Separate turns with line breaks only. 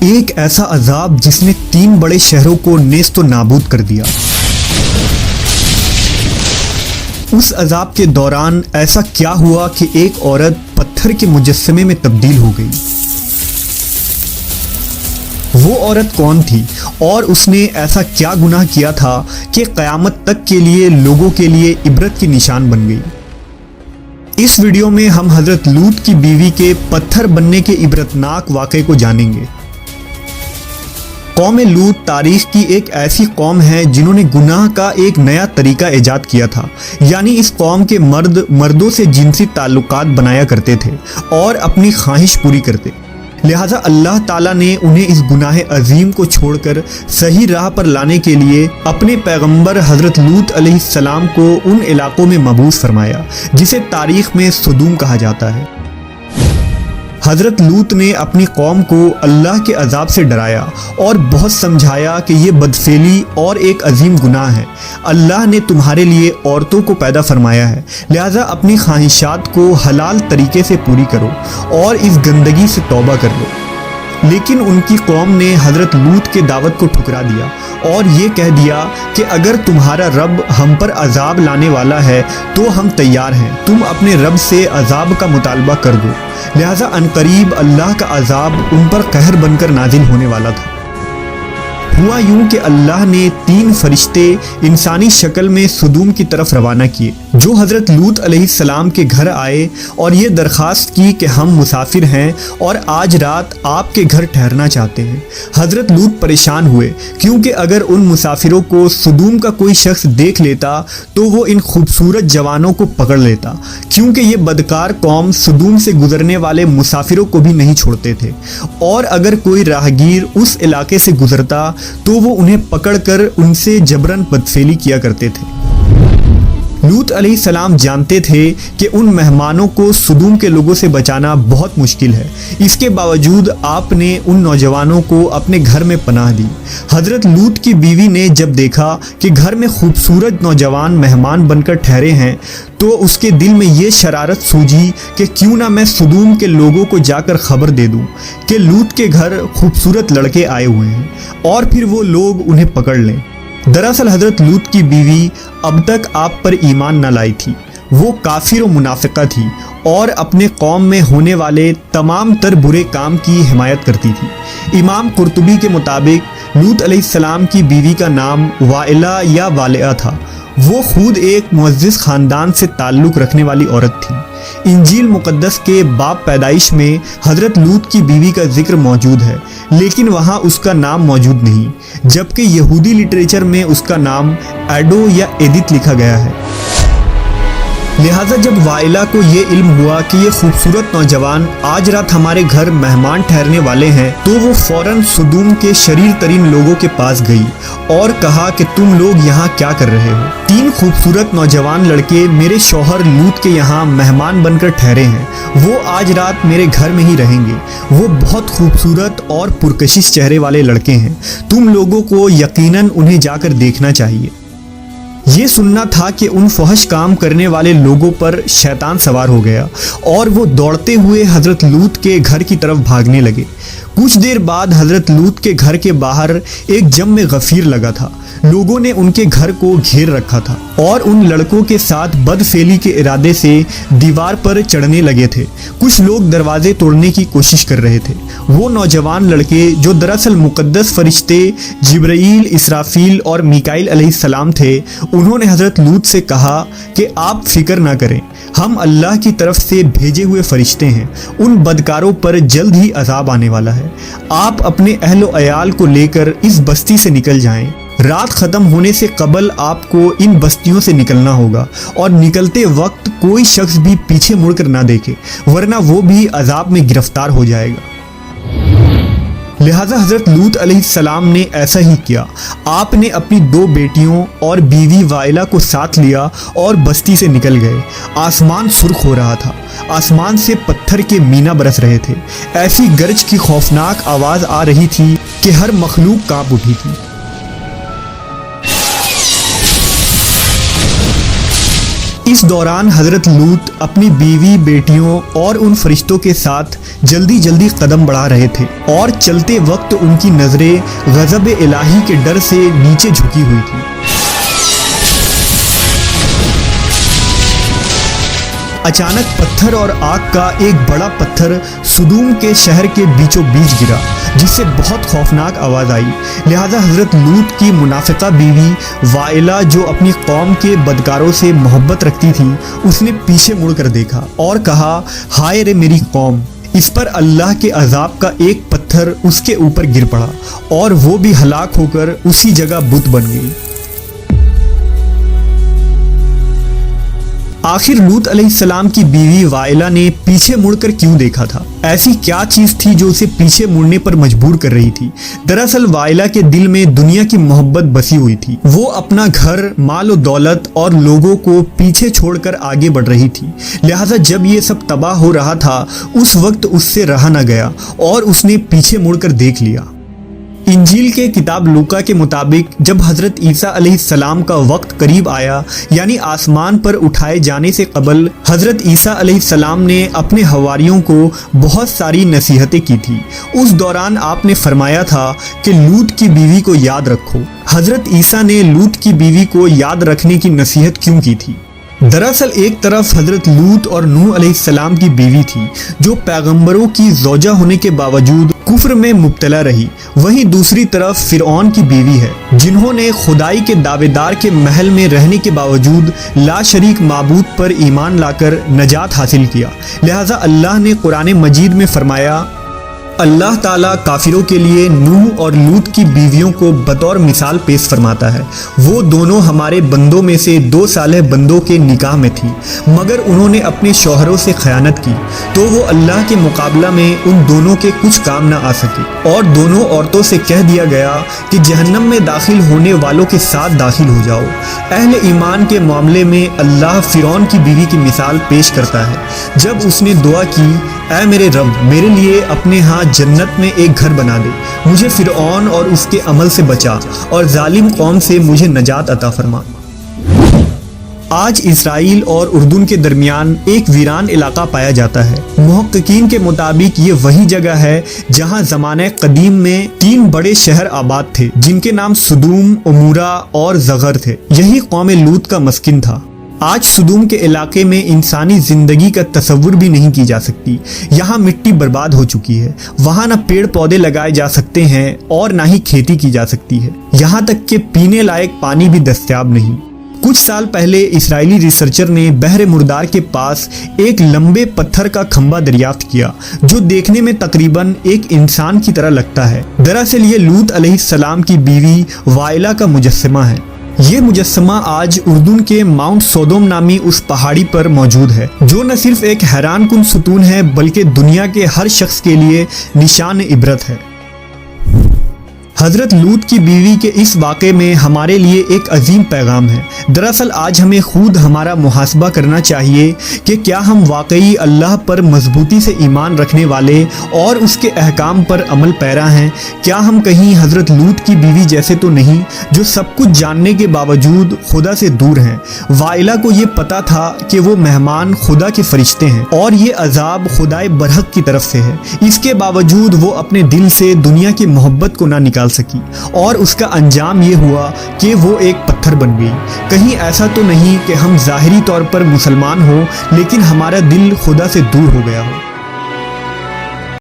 ایک ایسا عذاب جس نے 3 بڑے شہروں کو نیست و نابود کر دیا۔ اس عذاب کے دوران ایسا کیا ہوا کہ ایک عورت پتھر کے مجسمے میں تبدیل ہو گئی؟ وہ عورت کون تھی اور اس نے ایسا کیا گناہ کیا تھا کہ قیامت تک کے لیے لوگوں کے لیے عبرت کی نشان بن گئی؟ اس ویڈیو میں ہم حضرت لوط کی بیوی کے پتھر بننے کے عبرتناک واقعے کو جانیں گے۔ قوم لوط تاریخ کی ایک ایسی قوم ہے جنہوں نے گناہ کا ایک نیا طریقہ ایجاد کیا تھا، یعنی اس قوم کے مرد مردوں سے جنسی تعلقات بنایا کرتے تھے اور اپنی خواہش پوری کرتے۔ لہٰذا اللہ تعالیٰ نے انہیں اس گناہ عظیم کو چھوڑ کر صحیح راہ پر لانے کے لیے اپنے پیغمبر حضرت لوط علیہ السلام کو ان علاقوں میں مبعوث فرمایا جسے تاریخ میں سدوم کہا جاتا ہے۔ حضرت لوط نے اپنی قوم کو اللہ کے عذاب سے ڈرایا اور بہت سمجھایا کہ یہ بدفعلی اور ایک عظیم گناہ ہے۔ اللہ نے تمہارے لیے عورتوں کو پیدا فرمایا ہے، لہٰذا اپنی خواہشات کو حلال طریقے سے پوری کرو اور اس گندگی سے توبہ کر لو۔ لیکن ان کی قوم نے حضرت لوط کے دعوت کو ٹھکرا دیا اور یہ کہہ دیا کہ اگر تمہارا رب ہم پر عذاب لانے والا ہے تو ہم تیار ہیں، تم اپنے رب سے عذاب کا مطالبہ کر دو۔ لہٰذا عنقریب اللہ کا عذاب ان پر قہر بن کر نازل ہونے والا تھا۔ ہوا یوں کہ اللہ نے 3 فرشتے انسانی شکل میں سدوم کی طرف روانہ کیے، جو حضرت لوط علیہ السلام کے گھر آئے اور یہ درخواست کی کہ ہم مسافر ہیں اور آج رات آپ کے گھر ٹھہرنا چاہتے ہیں۔ حضرت لوط پریشان ہوئے کیونکہ اگر ان مسافروں کو سدوم کا کوئی شخص دیکھ لیتا تو وہ ان خوبصورت جوانوں کو پکڑ لیتا، کیونکہ یہ بدکار قوم سدوم سے گزرنے والے مسافروں کو بھی نہیں چھوڑتے تھے، اور اگر کوئی راہگیر اس علاقے سے گزرتا تو وہ انہیں پکڑ کر ان سے جبراً بدفعلی کیا کرتے تھے۔ لوط علیہ السلام جانتے تھے کہ ان مہمانوں کو سدوم کے لوگوں سے بچانا بہت مشکل ہے، اس کے باوجود آپ نے ان نوجوانوں کو اپنے گھر میں پناہ دی۔ حضرت لوط کی بیوی نے جب دیکھا کہ گھر میں خوبصورت نوجوان مہمان بن کر ٹھہرے ہیں تو اس کے دل میں یہ شرارت سوجی کہ کیوں نہ میں سدوم کے لوگوں کو جا کر خبر دے دوں کہ لوط کے گھر خوبصورت لڑکے آئے ہوئے ہیں اور پھر وہ لوگ انہیں پکڑ لیں۔ دراصل حضرت لوط کی بیوی اب تک آپ پر ایمان نہ لائی تھی، وہ کافر و منافقہ تھی اور اپنے قوم میں ہونے والے تمام تر برے کام کی حمایت کرتی تھی۔ امام قرطبی کے مطابق لوط علیہ السلام کی بیوی کا نام وائلہ یا والعہ تھا، وہ خود ایک معزز خاندان سے تعلق رکھنے والی عورت تھی۔ انجیل مقدس کے باب پیدائش میں حضرت لوط کی بیوی کا ذکر موجود ہے، لیکن وہاں اس کا نام موجود نہیں، جبکہ یہودی لٹریچر میں اس کا نام ایڈو یا ایدت لکھا گیا ہے۔ لہٰذا جب وائلہ کو یہ علم ہوا کہ یہ خوبصورت نوجوان آج رات ہمارے گھر مہمان ٹھہرنے والے ہیں تو وہ فوراً سدوم کے شریر ترین لوگوں کے پاس گئی اور کہا کہ تم لوگ یہاں کیا کر رہے ہو؟ 3 خوبصورت نوجوان لڑکے میرے شوہر لوط کے یہاں مہمان بن کر ٹھہرے ہیں، وہ آج رات میرے گھر میں ہی رہیں گے۔ وہ بہت خوبصورت اور پرکشش چہرے والے لڑکے ہیں، تم لوگوں کو یقیناً انہیں جا کر دیکھنا چاہیے۔ یہ سننا تھا کہ ان فحش کام کرنے والے لوگوں پر شیطان سوار ہو گیا اور وہ دوڑتے ہوئے حضرت لوط کے گھر کی طرف بھاگنے لگے۔ کچھ دیر بعد حضرت لوط کے گھر کے باہر ایک جم غفیر لگا تھا، لوگوں نے ان کے گھر کو گھیر رکھا تھا اور ان لڑکوں کے ساتھ بدفعلی کے ارادے سے دیوار پر چڑھنے لگے تھے۔ کچھ لوگ دروازے توڑنے کی کوشش کر رہے تھے۔ وہ نوجوان لڑکے جو دراصل مقدس فرشتے جبرائیل، اسرافیل اور میکائیل علیہ السلام تھے، انہوں نے حضرت لوط سے کہا کہ آپ فکر نہ کریں، ہم اللہ کی طرف سے بھیجے ہوئے فرشتے ہیں، ان بدکاروں پر جلد ہی عذاب آنے والا ہے۔ آپ اپنے اہل و عیال کو لے کر اس بستی سے نکل جائیں، رات ختم ہونے سے قبل آپ کو ان بستیوں سے نکلنا ہوگا اور نکلتے وقت کوئی شخص بھی پیچھے مڑ کر نہ دیکھے، ورنہ وہ بھی عذاب میں گرفتار ہو جائے گا۔ لہٰذا حضرت لوط علیہ السلام نے ایسا ہی کیا۔ آپ نے اپنی 2 بیٹیوں اور بیوی وائلہ کو ساتھ لیا اور بستی سے نکل گئے۔ آسمان سرخ ہو رہا تھا، آسمان سے پتھر کے مینا برس رہے تھے، ایسی گرج کی خوفناک آواز آ رہی تھی کہ ہر مخلوق کانپ اٹھی تھی۔ اس دوران حضرت لوط اپنی بیوی، بیٹیوں اور ان فرشتوں کے ساتھ جلدی جلدی قدم بڑھا رہے تھے اور چلتے وقت ان کی نظریں غضب الہی کے ڈر سے نیچے جھکی ہوئی تھی۔ اچانک پتھر اور آگ کا ایک بڑا پتھر سدوم کے شہر کے بیچوں بیچ گرا، جس سے بہت خوفناک آواز آئی۔ لہذا حضرت لوط کی منافقہ بیوی وائلہ، جو اپنی قوم کے بدکاروں سے محبت رکھتی تھی، اس نے پیچھے مڑ کر دیکھا اور کہا، ہائے رے میری قوم! اس پر اللہ کے عذاب کا ایک پتھر اس کے اوپر گر پڑا اور وہ بھی ہلاک ہو کر اسی جگہ بت بن گئی۔ آخر لوط علیہ السلام کی بیوی وائلہ نے پیچھے مڑ کر کیوں دیکھا تھا؟ ایسی کیا چیز تھی جو اسے پیچھے مڑنے پر مجبور کر رہی تھی؟ دراصل وائلہ کے دل میں دنیا کی محبت بسی ہوئی تھی۔ وہ اپنا گھر، مال و دولت اور لوگوں کو پیچھے چھوڑ کر آگے بڑھ رہی تھی۔ لہٰذا جب یہ سب تباہ ہو رہا تھا، اس وقت اس سے رہا نہ گیا اور اس نے پیچھے مڑ کر دیکھ لیا۔ انجیل کے کتاب لوکا کے مطابق جب حضرت عیسیٰ علیہ السلام کا وقت قریب آیا، یعنی آسمان پر اٹھائے جانے سے قبل، حضرت عیسیٰ علیہ السلام نے اپنے حواریوں کو بہت ساری نصیحتیں کی تھی۔ اس دوران آپ نے فرمایا تھا کہ لوط کی بیوی کو یاد رکھو۔ حضرت عیسیٰ نے لوط کی بیوی کو یاد رکھنے کی نصیحت کیوں کی تھی؟ دراصل ایک طرف حضرت لوط اور نوح علیہ السلام کی بیوی تھی، جو پیغمبروں کی زوجہ ہونے کے باوجود کفر میں مبتلا رہی، وہیں دوسری طرف فرعون کی بیوی ہے، جنہوں نے خدائی کے دعوے دار کے محل میں رہنے کے باوجود لا شریک معبود پر ایمان لا کر نجات حاصل کیا۔ لہٰذا اللہ نے قرآن مجید میں فرمایا، اللہ تعالیٰ کافروں کے لیے نوح اور لوط کی بیویوں کو بطور مثال پیش فرماتا ہے۔ وہ دونوں ہمارے بندوں میں سے 2 صالح بندوں کے نکاح میں تھی، مگر انہوں نے اپنے شوہروں سے خیانت کی، تو وہ اللہ کے مقابلہ میں ان دونوں کے کچھ کام نہ آ سکے، اور دونوں عورتوں سے کہہ دیا گیا کہ جہنم میں داخل ہونے والوں کے ساتھ داخل ہو جاؤ۔ اہل ایمان کے معاملے میں اللہ فرعون کی بیوی کی مثال پیش کرتا ہے، جب اس نے دعا کی، اے میرے رب، میرے لیے اپنے ہاں جنت میں ایک گھر بنا دے، مجھے فرعون اور اس کے عمل سے بچا اور ظالم قوم سے مجھے نجات عطا فرما۔ آج اسرائیل اور اردن کے درمیان ایک ویران علاقہ پایا جاتا ہے۔ محققین کے مطابق یہ وہی جگہ ہے جہاں زمانہ قدیم میں 3 بڑے شہر آباد تھے، جن کے نام سدوم، عمورہ اور زغر تھے۔ یہی قوم لوط کا مسکن تھا۔ آج سدوم کے علاقے میں انسانی زندگی کا تصور بھی نہیں کی جا سکتی۔ یہاں مٹی برباد ہو چکی ہے، وہاں نہ پیڑ پودے لگائے جا سکتے ہیں اور نہ ہی کھیتی کی جا سکتی ہے، یہاں تک کہ پینے لائق پانی بھی دستیاب نہیں۔ کچھ سال پہلے اسرائیلی ریسرچر نے بحر مردار کے پاس ایک لمبے پتھر کا کھمبا دریافت کیا، جو دیکھنے میں تقریباً ایک انسان کی طرح لگتا ہے۔ دراصل یہ لوط علیہ السلام کی بیوی وائلہ کا مجسمہ ہے۔ یہ مجسمہ آج اردن کے ماؤنٹ سودوم نامی اس پہاڑی پر موجود ہے، جو نہ صرف ایک حیران کن ستون ہے بلکہ دنیا کے ہر شخص کے لیے نشان عبرت ہے۔ حضرت لوط کی بیوی کے اس واقعے میں ہمارے لیے ایک عظیم پیغام ہے۔ دراصل آج ہمیں خود ہمارا محاسبہ کرنا چاہیے کہ کیا ہم واقعی اللہ پر مضبوطی سے ایمان رکھنے والے اور اس کے احکام پر عمل پیرا ہیں؟ کیا ہم کہیں حضرت لوط کی بیوی جیسے تو نہیں، جو سب کچھ جاننے کے باوجود خدا سے دور ہیں؟ وائلہ کو یہ پتا تھا کہ وہ مہمان خدا کے فرشتے ہیں اور یہ عذاب خدائے برحق کی طرف سے ہے، اس کے باوجود وہ اپنے دل سے دنیا کی محبت کو نہ نکال سکی، اور اس کا انجام یہ ہوا کہ وہ ایک پتھر بن گئی۔ کہیں ایسا تو نہیں کہ ہم ظاہری طور پر مسلمان ہوں لیکن ہمارا دل خدا سے دور ہو گیا ہو؟